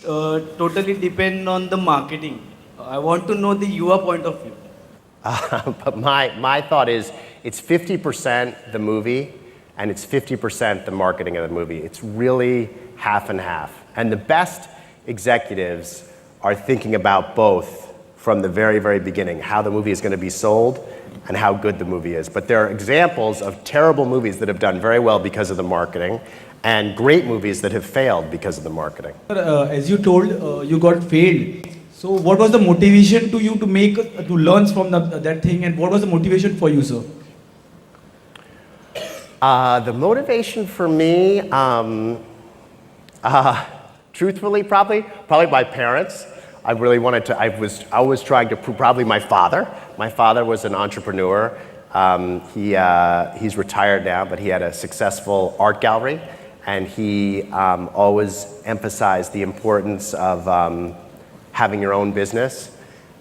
Totally depend on the marketing. I want to know your point of view. But my thought is it's 50% the movie and it's 50% the marketing of the movie. It's really half and half. And the best executives are thinking about both from the very, very beginning, how the movie is going to be sold and how good the movie is. But there are examples of terrible movies that have done very well because of the marketing and great movies that have failed because of the marketing. As you told, you got failed. So what was the motivation to you to learn from that thing, and what was the motivation for you, sir? The motivation for me, truthfully, probably my parents. I really wanted to. I was trying to prove. Probably my father. My father was an entrepreneur. He's retired now, but he had a successful art gallery, and he always emphasized the importance of having your own business.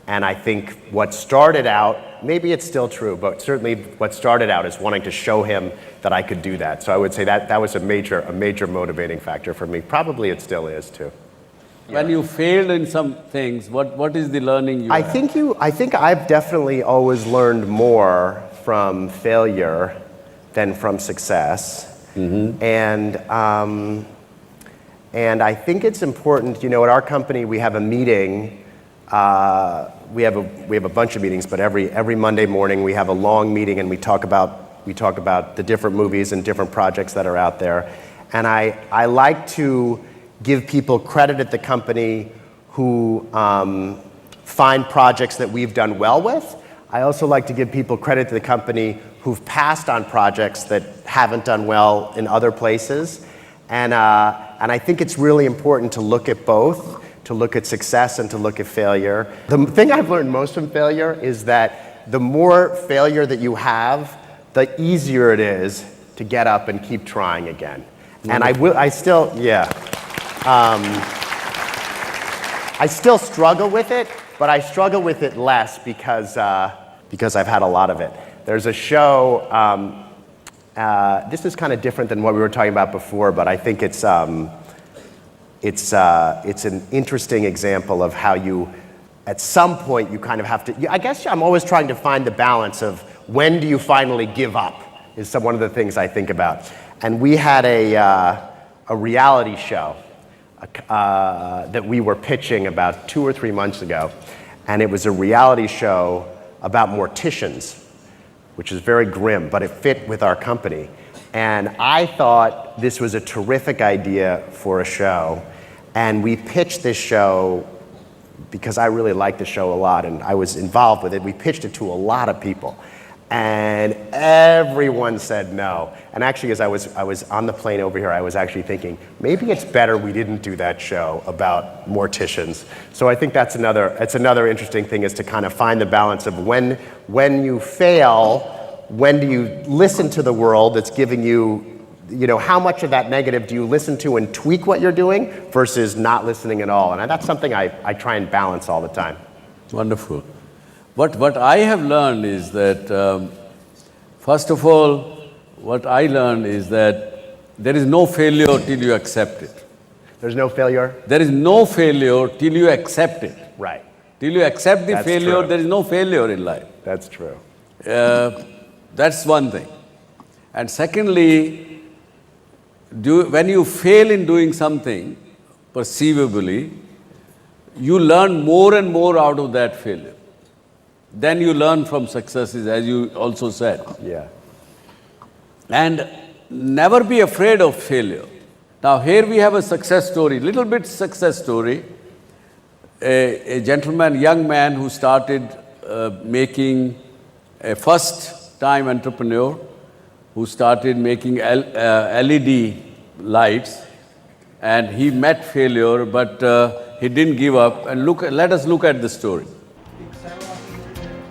And I think what started out, maybe it's still true, but certainly what started out is wanting to show him that I could do that. So I would say that was a major motivating factor for me. Probably it still is too. When you failed in some things, what is the learning you I had? think I've definitely always learned more from failure than from success. Mm-hmm. And I think it's important, at our company we have a meeting, we have a bunch of meetings, but every Monday morning we have a long meeting and we talk about the different movies and different projects that are out there. And I like to give people credit at the company who find projects that we've done well with. I also like to give people credit to the company who've passed on projects that haven't done well in other places. And I think it's really important to look at both, to look at success and to look at failure. The thing I've learned most from failure is that the more failure that you have, the easier it is to get up and keep trying again. And I still struggle with it, but I struggle with it less because I've had a lot of it. There's a show, this is kind of different than what we were talking about before, but I think it's an interesting example of how you, at some point, you kind of have to, I guess I'm always trying to find the balance of when do you finally give up is one of the things I think about. And we had a reality show that we were pitching about 2 or 3 months ago, and it was a reality show about morticians, which is very grim, but it fit with our company. And I thought this was a terrific idea for a show, and we pitched this show because I really liked the show a lot and I was involved with it. We pitched it to a lot of people, and everyone said no. And actually, as I was on the plane over here, I was actually thinking, maybe it's better we didn't do that show about morticians. So I think it's another interesting thing, is to kind of find the balance of when you fail, when do you listen to the world that's giving you, how much of that negative do you listen to and tweak what you're doing versus not listening at all? And that's something I try and balance all the time. Wonderful. What I have learned is that, first of all, what I learned is that there is no failure till you accept it. There's no failure? There is no failure till you accept it. Right. Till you accept the failure, there is no failure in life. That's true. That's one thing. And secondly, when you fail in doing something, perceivably, you learn more and more out of that failure. Then you learn from successes, as you also said. Yeah. And never be afraid of failure. Now here we have a success story, little bit success story. A gentleman, young man who started making, a first-time entrepreneur who started making LED lights, and he met failure, but he didn't give up. And let us look at the story.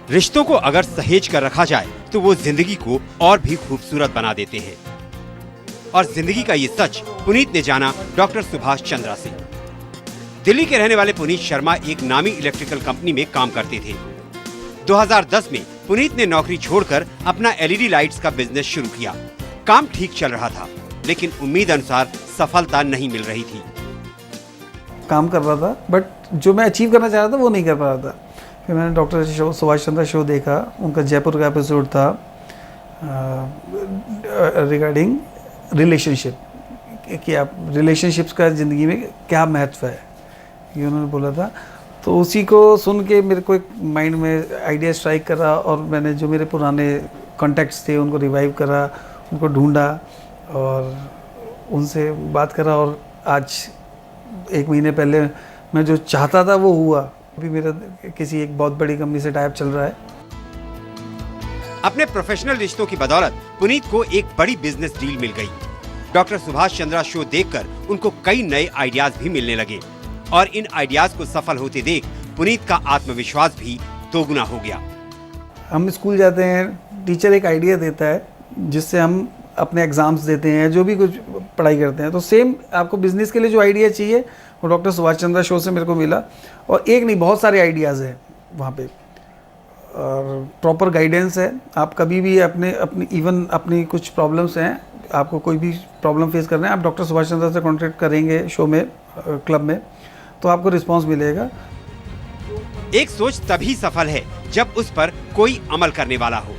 रिश्तों को अगर सहेज कर रखा जाए तो वो जिंदगी को और भी खूबसूरत बना देते हैं। और जिंदगी का ये सच पुनीत ने जाना डॉक्टर सुभाष चंद्रा से। दिल्ली के रहने वाले पुनीत शर्मा एक नामी इलेक्ट्रिकल कंपनी में काम करते थे। 2010 में पुनीत ने नौकरी छोड़कर अपना एलईडी लाइट्स का बिजनेस शुरू किया। काम ठीक चल रहा था, लेकिन उम्मीद अनुसार सफलता नहीं मिल रही थी। काम कर रहा था, बट जो मैं अचीव करना चाह रहा था वो नहीं कर पा रहा था। फिर मैंने doctor show Subhash Chandra show देखा, उनका जयपुर का एपिसोड था रिगार्डिंग रिलेशनशिप, कि आप रिलेशनशिप्स का ज़िंदगी में क्या महत्व है, ये उन्होंने बोला था। तो उसी को सुन के मेरे को एक माइंड में आइडिया स्ट्राइक करा, और मैंने जो मेरे पुराने कॉन्टैक्ट्स थे उनको रिवाइव करा, उनको ढूंढा और उनसे बात करा, और आज 1 महीने पहले मैं जो चाहता था वो हुआ। अभी मेरा किसी एक बहुत बड़ी कंपनी से टाइप चल रहा है। अपने प्रोफेशनल रिश्तों की बदौलत पुनीत को एक बड़ी बिजनेस डील मिल गई। डॉक्टर सुभाष चंद्रा शो देखकर उनको कई नए आइडियाज भी मिलने लगे, और इन आइडियाज को सफल होते देख पुनीत का आत्मविश्वास भी दोगुना हो गया। हम स्कूल जाते हैं, टीचर एक आइडिया देता है जिससे हम अपने एग्ज़ाम्स देते हैं, जो भी कुछ पढ़ाई करते हैं। तो सेम आपको बिज़नेस के लिए जो आइडिया चाहिए वो डॉक्टर सुभाष चंद्रा शो से मेरे को मिला, और एक नहीं बहुत सारे आइडियाज़ हैं वहाँ पे, और प्रॉपर गाइडेंस है। आप कभी भी अपनी कुछ प्रॉब्लम्स हैं, आपको कोई भी प्रॉब्लम फेस करना है, आप डॉक्टर सुभाष चंद्रा से कॉन्टेक्ट करेंगे शो में, क्लब में, तो आपको रिस्पॉन्स मिलेगा। एक सोच तभी सफल है जब उस पर कोई अमल करने वाला हो,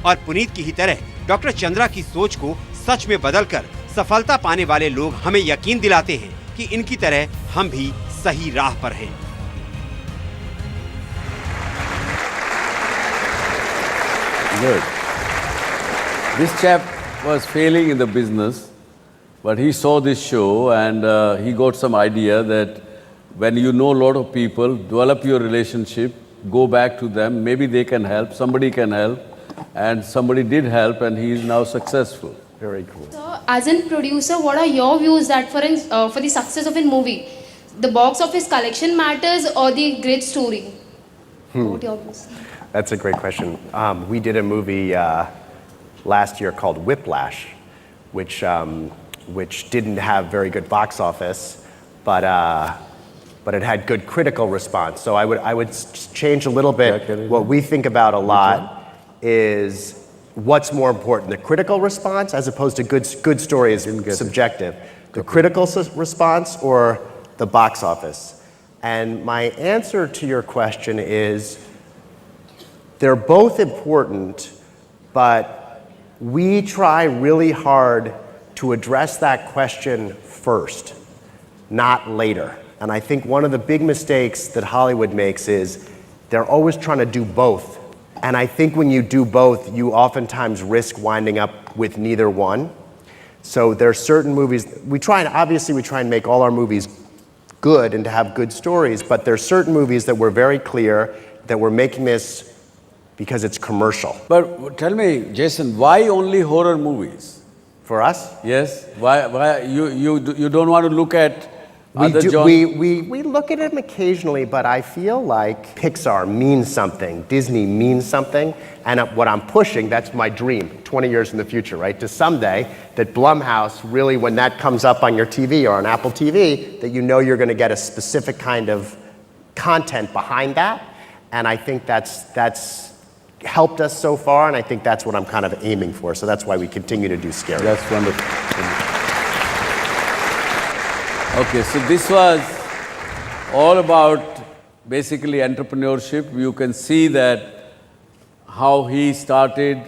और पुनीत की ही तरह डॉक्टर चंद्रा की सोच को सच में बदलकर सफलता पाने वाले लोग हमें यकीन दिलाते हैं कि इनकी तरह हम भी सही राह पर हैं। Good. This chap was failing in the business, but he saw this show and he got some idea that when you know a lot of people, develop your relationship, go back to them, maybe they can help, somebody can help, and somebody did help and he is now successful. Very cool. So, as a producer, what are your views that for the success of a movie, the box office collection matters or the great story? What are your views? That's a great question. We did a movie last year called Whiplash, which didn't have very good box office, but it had good critical response. So I would change a little bit. What we think about a lot is what's more important, the critical response as opposed to good story is subjective. The critical response or the box office? And my answer to your question is they're both important, but we try really hard to address that question first, not later. And I think one of the big mistakes that Hollywood makes is they're always trying to do both. And I think when you do both, you oftentimes risk winding up with neither one. So there are certain movies, we try and make all our movies good and to have good stories, but there are certain movies that we're very clear that we're making this because it's commercial. But tell me, Jason, why only horror movies? For us? Yes? Why you don't want to look at other genres? We look at them occasionally, but I feel like Pixar means something, Disney means something, and what I'm pushing, that's my dream, 20 years in the future, right? To someday, that Blumhouse really, when that comes up on your TV or on Apple TV, that you know you're going to get a specific kind of content behind that, and I think that's helped us so far, and I think that's what I'm kind of aiming for, so that's why we continue to do scary. That's wonderful. Okay, so this was all about basically entrepreneurship. You can see that how he started,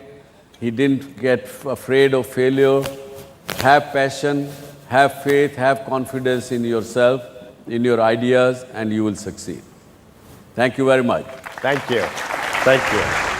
he didn't get afraid of failure. Have passion, have faith, have confidence in yourself, in your ideas, and you will succeed. Thank you very much. Thank you. Thank you.